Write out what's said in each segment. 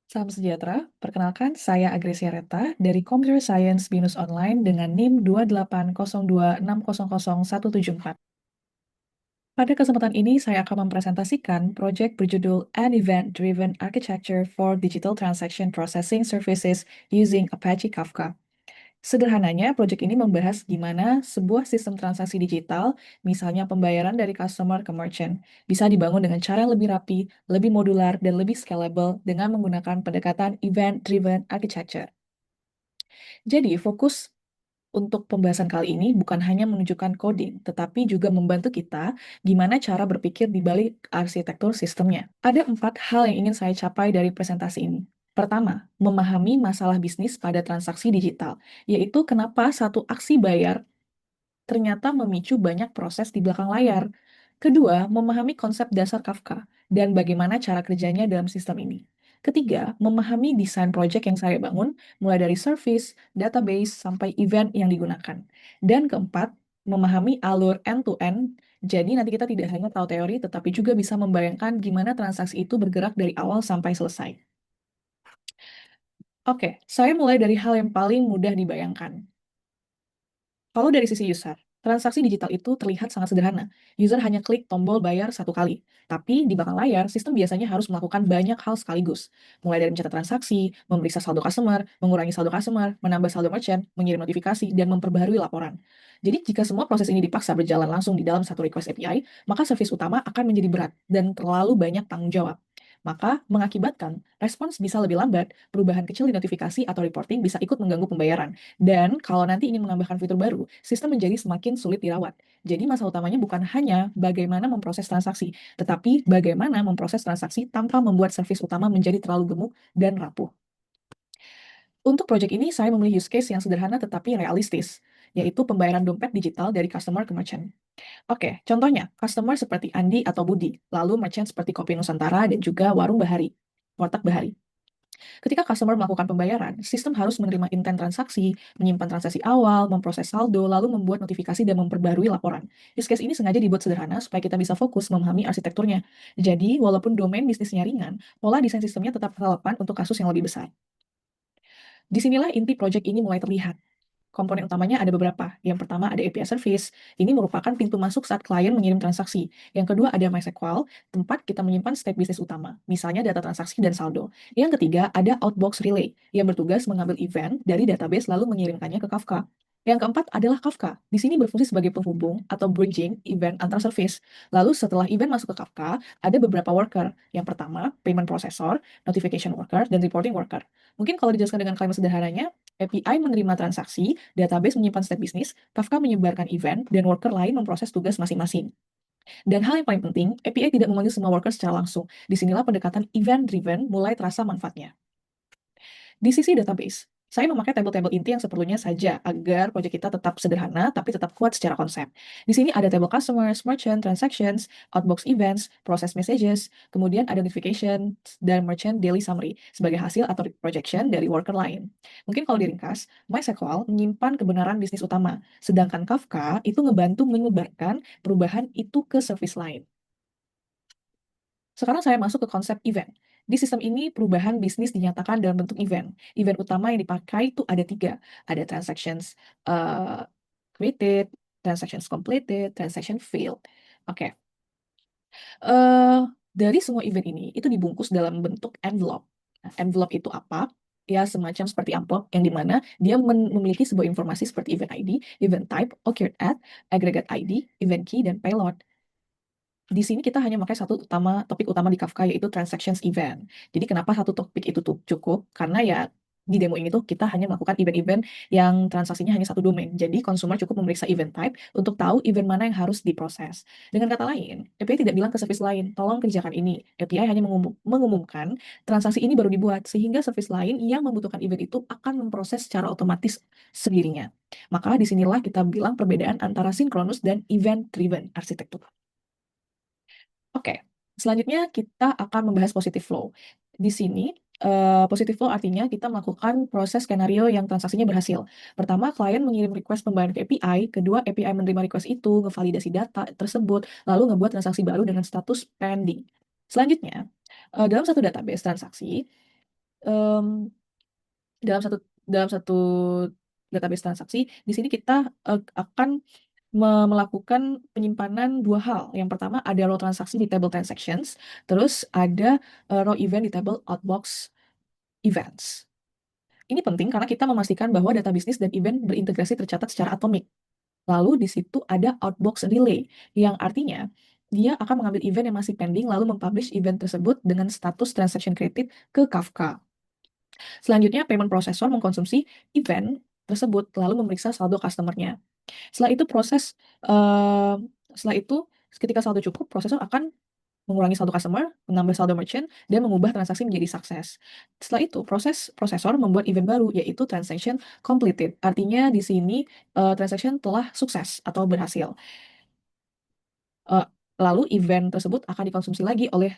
Salam sejahtera, perkenalkan saya Agresia Reta dari Computer Science Binus Online dengan NIM 28026000174. Pada kesempatan ini, saya akan mempresentasikan proyek berjudul An Event-Driven Architecture for Digital Transaction Processing Services Using Apache Kafka. Sederhananya, proyek ini membahas gimana sebuah sistem transaksi digital, misalnya pembayaran dari customer ke merchant, bisa dibangun dengan cara yang lebih rapi, lebih modular, dan lebih scalable dengan menggunakan pendekatan event-driven architecture. Jadi, fokus untuk pembahasan kali ini bukan hanya menunjukkan coding, tetapi juga membantu kita gimana cara berpikir di balik arsitektur sistemnya. Ada 4 hal yang ingin saya capai dari presentasi ini. Pertama, memahami masalah bisnis pada transaksi digital, yaitu kenapa satu aksi bayar ternyata memicu banyak proses di belakang layar. Kedua, memahami konsep dasar Kafka dan bagaimana cara kerjanya dalam sistem ini. Ketiga, memahami desain proyek yang saya bangun, mulai dari service, database, sampai event yang digunakan. Dan keempat, memahami alur end-to-end, jadi nanti kita tidak hanya tahu teori, tetapi juga bisa membayangkan gimana transaksi itu bergerak dari awal sampai selesai. Oke, saya mulai dari hal yang paling mudah dibayangkan. Kalau dari sisi user, transaksi digital itu terlihat sangat sederhana. User hanya klik tombol bayar satu kali. Tapi di belakang layar, sistem biasanya harus melakukan banyak hal sekaligus. Mulai dari mencatat transaksi, memeriksa saldo customer, mengurangi saldo customer, menambah saldo merchant, mengirim notifikasi, dan memperbaharui laporan. Jadi jika semua proses ini dipaksa berjalan langsung di dalam satu request API, maka service utama akan menjadi berat dan terlalu banyak tanggung jawab. Maka mengakibatkan respons bisa lebih lambat, perubahan kecil di notifikasi atau reporting bisa ikut mengganggu pembayaran. Dan kalau nanti ingin menambahkan fitur baru, sistem menjadi semakin sulit dirawat. Jadi masalah utamanya bukan hanya bagaimana memproses transaksi, tetapi bagaimana memproses transaksi tanpa membuat servis utama menjadi terlalu gemuk dan rapuh. Untuk proyek ini, saya memilih use case yang sederhana tetapi realistis, yaitu pembayaran dompet digital dari customer ke merchant. Oke, contohnya, customer seperti Andi atau Budi, lalu merchant seperti Kopi Nusantara dan juga Warung Bahari, Warteg Bahari. Ketika customer melakukan pembayaran, sistem harus menerima intent transaksi, menyimpan transaksi awal, memproses saldo, lalu membuat notifikasi dan memperbarui laporan. Use case ini sengaja dibuat sederhana supaya kita bisa fokus memahami arsitekturnya. Jadi, walaupun domain bisnisnya ringan, pola desain sistemnya tetap relevan untuk kasus yang lebih besar. Disinilah inti proyek ini mulai terlihat. Komponen utamanya ada beberapa. Yang pertama ada API Service. Ini merupakan pintu masuk saat klien mengirim transaksi. Yang kedua ada MySQL, tempat kita menyimpan state bisnis utama, misalnya data transaksi dan saldo. Yang ketiga ada Outbox Relay, yang bertugas mengambil event dari database lalu mengirimkannya ke Kafka. Yang keempat adalah Kafka. Di sini berfungsi sebagai penghubung atau bridging event antar service. Lalu setelah event masuk ke Kafka, ada beberapa worker. Yang pertama, payment processor, notification worker, dan reporting worker. Mungkin kalau dijelaskan dengan kalimat sederhananya, API menerima transaksi, database menyimpan state bisnis, Kafka menyebarkan event, dan worker lain memproses tugas masing-masing. Dan hal yang paling penting, API tidak memanggil semua worker secara langsung. Disinilah pendekatan event-driven mulai terasa manfaatnya. Di sisi database, saya memakai tabel-tabel inti yang seperlunya saja agar proyek kita tetap sederhana tapi tetap kuat secara konsep. Di sini ada tabel customers, merchant, transactions, outbox events, process messages, kemudian ada notification dan merchant daily summary sebagai hasil atau projection dari worker lain. Mungkin kalau diringkas, MySQL menyimpan kebenaran bisnis utama, sedangkan Kafka itu ngebantu menyebarkan perubahan itu ke service lain. Sekarang saya masuk ke konsep event. Di sistem ini, perubahan bisnis dinyatakan dalam bentuk event. Event utama yang dipakai itu ada 3. Ada transactions uh, created, transactions completed, transaction failed. Oke. Dari semua event ini, itu dibungkus dalam bentuk envelope. Nah, envelope itu apa? Ya, semacam seperti amplop yang dimana dia memiliki sebuah informasi seperti event ID, event type, occurred at, aggregate ID, event key, dan payload. Di sini kita hanya pakai topik utama di Kafka yaitu transactions event. Jadi kenapa satu topik itu tuh cukup? Karena ya di demo ini tuh kita hanya melakukan event-event yang transaksinya hanya satu domain. Jadi konsumer cukup memeriksa event type untuk tahu event mana yang harus diproses. Dengan kata lain, API tidak bilang ke service lain, tolong kerjakan ini. API hanya mengumumkan transaksi ini baru dibuat, sehingga service lain yang membutuhkan event itu akan memproses secara otomatis sendirinya. Maka disinilah kita bilang perbedaan antara synchronous dan event-driven arsitektur. Oke, selanjutnya kita akan membahas positive flow. Di sini, positive flow artinya kita melakukan proses skenario yang transaksinya berhasil. Pertama, klien mengirim request pembayaran ke API, kedua, API menerima request itu, ngevalidasi data tersebut, lalu ngebuat transaksi baru dengan status pending. Selanjutnya, dalam satu database transaksi, em, dalam satu database transaksi, di sini kita akan melakukan penyimpanan dua hal. Yang pertama ada row transaksi di table transactions, terus ada row event di table outbox events. Ini penting karena kita memastikan bahwa data bisnis dan event berintegrasi tercatat secara atomik. Lalu di situ ada outbox relay, yang artinya dia akan mengambil event yang masih pending lalu mempublish event tersebut dengan status transaction created ke Kafka. Selanjutnya, payment processor mengkonsumsi event tersebut lalu memeriksa saldo customer-nya. Setelah itu eh, setelah itu ketika saldo cukup, prosesor akan mengurangi saldo customer, menambah saldo merchant, dan mengubah transaksi menjadi sukses. Setelah itu, prosesor membuat event baru, yaitu transaction completed. Artinya di sini transaction telah sukses atau berhasil. Eh, Lalu event tersebut akan dikonsumsi lagi oleh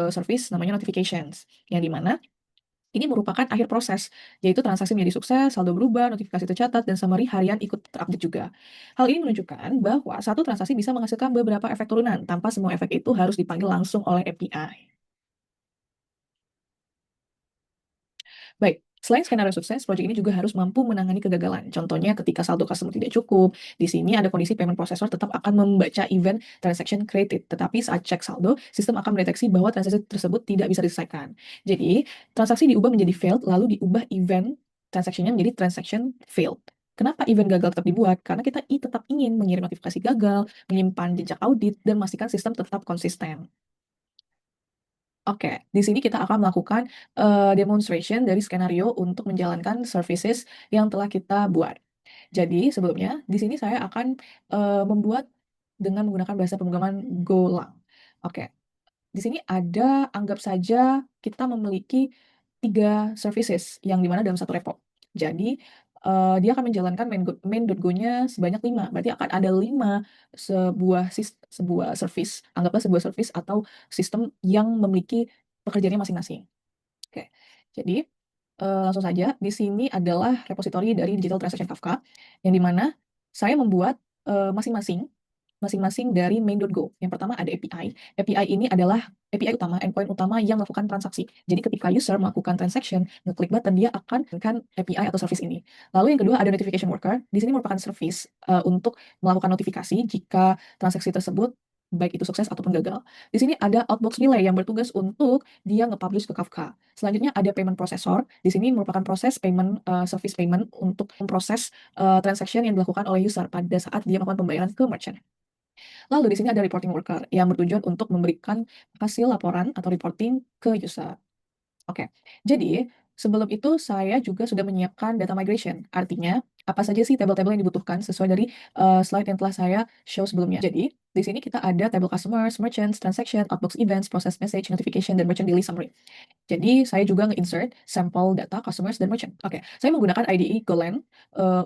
service namanya notifications, yang dimana ini merupakan akhir proses, yaitu transaksi menjadi sukses, saldo berubah, notifikasi tercatat, dan summary harian ikut terupdate juga. Hal ini menunjukkan bahwa satu transaksi bisa menghasilkan beberapa efek turunan, tanpa semua efek itu harus dipanggil langsung oleh API. Baik, selain skenario sukses, proyek ini juga harus mampu menangani kegagalan. Contohnya ketika saldo customer tidak cukup, di sini ada kondisi payment processor tetap akan membaca event transaction created, tetapi saat cek saldo, sistem akan mendeteksi bahwa transaksi tersebut tidak bisa diselesaikan. Jadi, transaksi diubah menjadi failed, lalu diubah event transaction-nya menjadi transaction failed. Kenapa event gagal tetap dibuat? Karena kita tetap ingin mengirim notifikasi gagal, menyimpan jejak audit, dan memastikan sistem tetap konsisten. Oke, di sini kita akan melakukan demonstration dari skenario untuk menjalankan services yang telah kita buat. Jadi sebelumnya di sini saya akan membuat dengan menggunakan bahasa pemrograman Golang. Oke, di sini ada, anggap saja kita memiliki 3 services yang dimana dalam satu repo. Jadi, dia akan menjalankan main.go-nya sebanyak 5. Berarti akan ada 5 sebuah service, anggaplah sebuah service atau sistem yang memiliki pekerjaannya masing-masing. Oke, jadi, langsung saja, di sini adalah repositori dari Digital Transaction Kafka, yang dimana saya membuat, masing-masing dari main.go. Yang pertama ada API. API ini adalah API utama, endpoint utama yang melakukan transaksi. Jadi ketika user melakukan transaction, ngeklik button, dia akan menggunakan API atau service ini. Lalu yang kedua ada notification worker. Di sini merupakan service untuk melakukan notifikasi jika transaksi tersebut baik itu sukses ataupun gagal. Di sini ada outbox relay yang bertugas untuk dia nge-publish ke Kafka. Selanjutnya ada payment processor. Di sini merupakan proses payment, service payment untuk memproses transaction yang dilakukan oleh user pada saat dia melakukan pembayaran ke merchant. Lalu di sini ada reporting worker yang bertujuan untuk memberikan hasil laporan atau reporting ke user. Oke, jadi sebelum itu saya juga sudah menyiapkan data migration. Artinya, apa saja sih table-table yang dibutuhkan sesuai dari slide yang telah saya show sebelumnya. Jadi, di sini kita ada table customers, merchants, transaction, outbox events, process message, notification, dan merchant daily summary. Jadi saya juga nge-insert sampel data customers dan merchant. Oke, saya menggunakan IDE Golang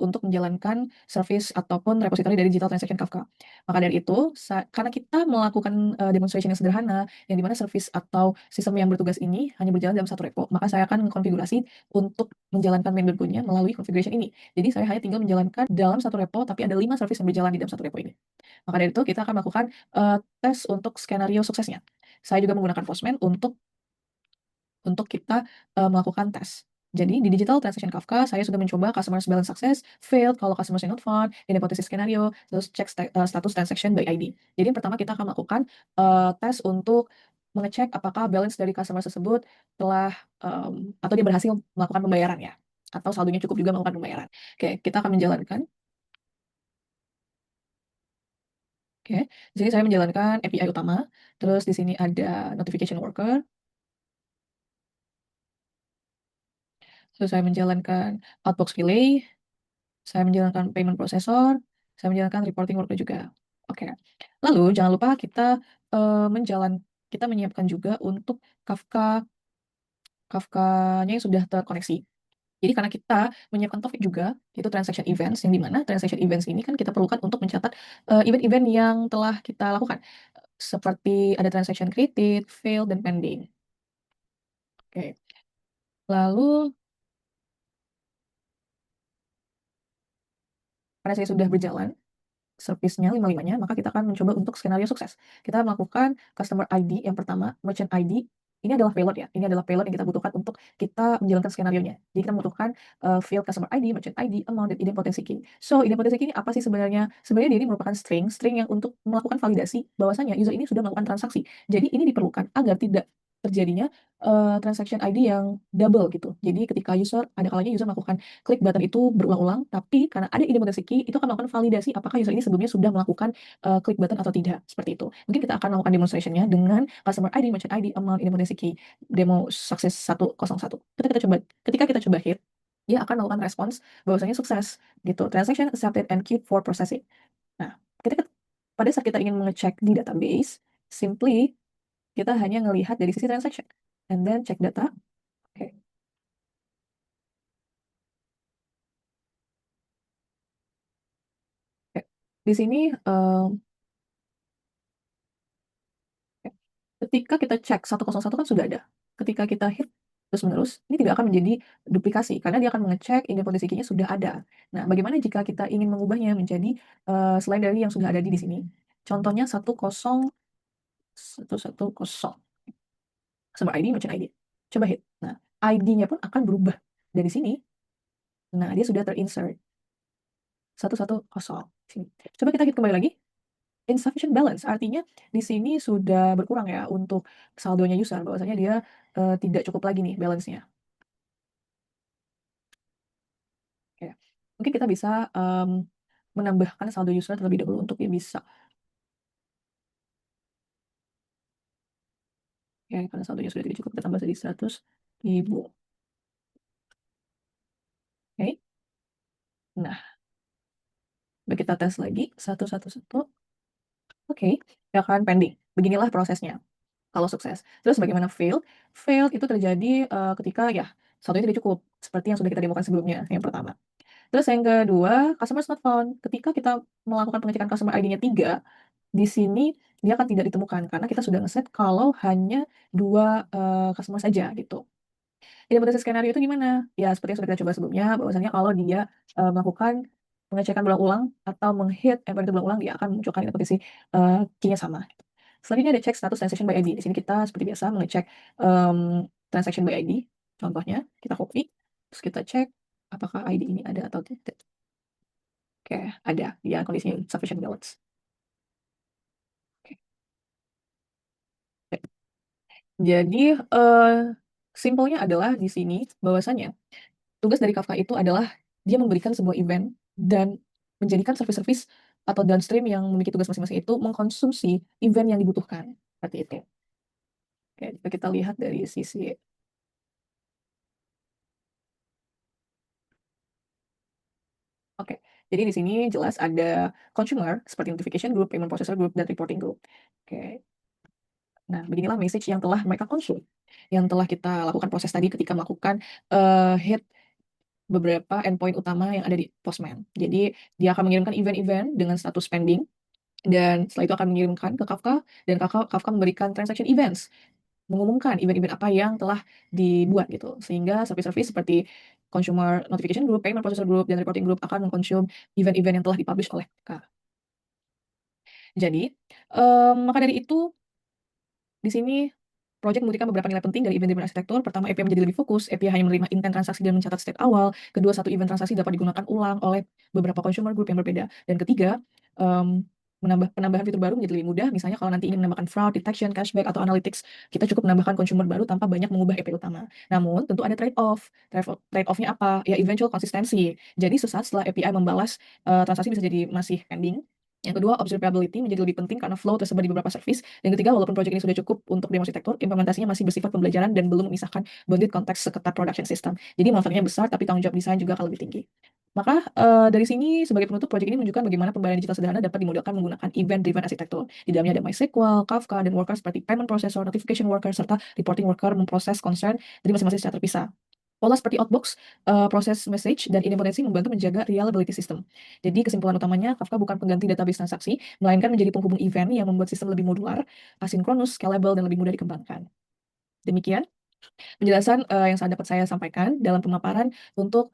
untuk menjalankan service ataupun repository dari Digital Transaction Kafka. Maka dari itu, karena kita melakukan demonstration yang sederhana, yang dimana service atau sistem yang bertugas ini hanya berjalan dalam satu repo, maka saya akan mengkonfigurasi untuk menjalankan main.go-nya melalui configuration ini. Jadi saya hanya tinggal menjalankan dalam satu repo, tapi ada 5 service yang berjalan di dalam satu repo ini. Maka dari itu, kita akan melakukan tes untuk skenario suksesnya. Saya juga menggunakan Postman untuk kita melakukan tes. Jadi di Digital Transaction Kafka, saya sudah mencoba customers balance success, failed kalau customers not found, in hypothesis scenario, terus cek status transaction by ID. Jadi yang pertama kita akan melakukan tes untuk mengecek apakah balance dari customer tersebut telah atau dia berhasil melakukan pembayaran ya, atau saldonya cukup juga melakukan pembayaran. Oke, kita akan menjalankan. Oke, di sini saya menjalankan API utama, terus di sini ada notification worker, terus saya menjalankan outbox relay, saya menjalankan payment processor, saya menjalankan reporting workflow juga. Oke. Lalu jangan lupa kita, kita menyiapkan juga untuk Kafka-nya yang sudah terkoneksi. Jadi karena kita menyiapkan topik juga, yaitu transaction events, yang di mana transaction events ini kan kita perlukan untuk mencatat, event-event yang telah kita lakukan, seperti ada transaction created, failed, dan pending. Oke. Lalu karena saya sudah berjalan service-nya lima-limanya, maka kita akan mencoba untuk skenario sukses. Kita melakukan customer ID yang pertama, merchant ID ini adalah payload ya, ini adalah payload yang kita butuhkan untuk kita menjalankan skenario-nya. Jadi kita membutuhkan field customer ID, merchant ID, amount, dan idempotency key. So, idempotency key ini apa sih sebenarnya? Sebenarnya dia ini merupakan string yang untuk melakukan validasi bahwasanya user ini sudah melakukan transaksi. Jadi ini diperlukan agar tidak terjadinya transaction ID yang double gitu. Jadi ketika ada kalanya user melakukan klik button itu berulang-ulang, tapi karena ada idempotency key, itu akan melakukan validasi apakah user ini sebelumnya sudah melakukan klik button atau tidak, seperti itu. Mungkin kita akan melakukan demonstration-nya dengan customer ID, merchant ID, amount, idempotency key, demo sukses 101. Ketika kita coba hit, dia akan melakukan respons bahwasanya sukses gitu. Transaction accepted and queued for processing. Nah, pada saat kita ingin mengecek di database, simply kita hanya melihat dari sisi transaction and then cek data. Oke. Oke. Di sini ketika kita cek 101 kan sudah ada. Ketika kita hit terus-menerus, ini tidak akan menjadi duplikasi karena dia akan mengecek idempotency key-nya sudah ada. Nah, bagaimana jika kita ingin mengubahnya menjadi selain dari yang sudah ada di sini? Contohnya 10110 customer ID, merchant ID. Coba hit. Nah, ID-nya pun akan berubah dari sini. Nah, dia sudah terinsert 110. Sini. Coba kita hit kembali lagi. Insufficient balance artinya di sini sudah berkurang ya untuk saldonya user, bahwasanya dia tidak cukup lagi nih balance-nya. Oke. Mungkin kita bisa menambahkan saldo user terlebih dahulu untuk dia bisa. Ya, karena saldonya sudah tidak cukup, kita tambah jadi 100.000. Oke. Nah, coba kita tes lagi 111. Oke, ya kan pending. Beginilah prosesnya kalau sukses. Terus bagaimana fail? Fail itu terjadi ketika ya saldonya tidak cukup, seperti yang sudah kita demokan sebelumnya, yang pertama. Terus yang kedua, customer not found. Ketika kita melakukan pengecekan customer ID-nya 3, di sini dia akan tidak ditemukan karena kita sudah ngeset kalau hanya 2 customer saja gitu. Hipotesa skenario itu gimana? Ya seperti yang sudah kita coba sebelumnya, bahwasanya kalau dia melakukan pengecekan berulang-ulang atau menghit endpoint itu berulang-ulang, dia akan munculkan hipotesi key-nya sama. Selanjutnya ada cek status transaction by ID. Di sini kita seperti biasa mengecek transaction by ID. Contohnya kita copy, terus kita cek apakah ID ini ada atau tidak. Oke, ada. Dia kondisinya sufficient balance. Oke. Jadi simpelnya adalah di sini bahwasanya tugas dari Kafka itu adalah dia memberikan sebuah event dan menjadikan service-service atau downstream yang memiliki tugas masing-masing itu mengkonsumsi event yang dibutuhkan. Seperti itu. Oke, jika kita lihat dari sisi Oke, jadi di sini jelas ada consumer seperti notification group, payment processor group, dan reporting group. Oke. Nah, beginilah message yang telah mereka consume, yang telah kita lakukan proses tadi ketika melakukan hit beberapa endpoint utama yang ada di Postman. Jadi dia akan mengirimkan event-event dengan status pending dan setelah itu akan mengirimkan ke Kafka dan Kafka memberikan transaction events, mengumumkan event-event apa yang telah dibuat gitu. Sehingga service-service seperti consumer notification group, payment processor group, dan reporting group akan mengkonsum event-event yang telah dipublish oleh Kafka. Jadi, maka dari itu di sini, project memberikan beberapa nilai penting dari event-driven arsitektur. Pertama, API menjadi lebih fokus. API hanya menerima intent transaksi dan mencatat state awal. Kedua, satu event transaksi dapat digunakan ulang oleh beberapa consumer group yang berbeda. Dan ketiga, penambahan fitur baru menjadi lebih mudah. Misalnya kalau nanti ingin menambahkan fraud, detection, cashback, atau analytics, kita cukup menambahkan consumer baru tanpa banyak mengubah API utama. Namun, tentu ada trade-off. Trade-off-nya apa? Ya, eventual konsistensi. Jadi, sesaat setelah API membalas, transaksi bisa jadi masih pending. Yang kedua, observability menjadi lebih penting karena flow tersebar di beberapa service. Dan ketiga, walaupun proyek ini sudah cukup untuk demo arsitektur, implementasinya masih bersifat pembelajaran dan belum memisahkan bounded konteks seketat production system. Jadi manfaatnya besar, tapi tanggung jawab desain juga akan lebih tinggi. Maka dari sini sebagai penutup, proyek ini menunjukkan bagaimana pembayaran digital sederhana dapat dimodelkan menggunakan event-driven arsitektur. Di dalamnya ada MySQL, Kafka, dan worker seperti payment processor, notification worker, serta reporting worker memproses concern dari masing-masing secara terpisah. Pola seperti outbox, proses message, dan idempotensi membantu menjaga reliability system. Jadi kesimpulan utamanya, Kafka bukan pengganti database transaksi, melainkan menjadi penghubung event yang membuat sistem lebih modular, asinkronus, scalable, dan lebih mudah dikembangkan. Demikian penjelasan yang dapat saya sampaikan dalam pemaparan untuk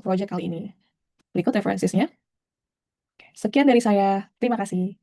proyek kali ini. Berikut referensinya. Sekian dari saya. Terima kasih.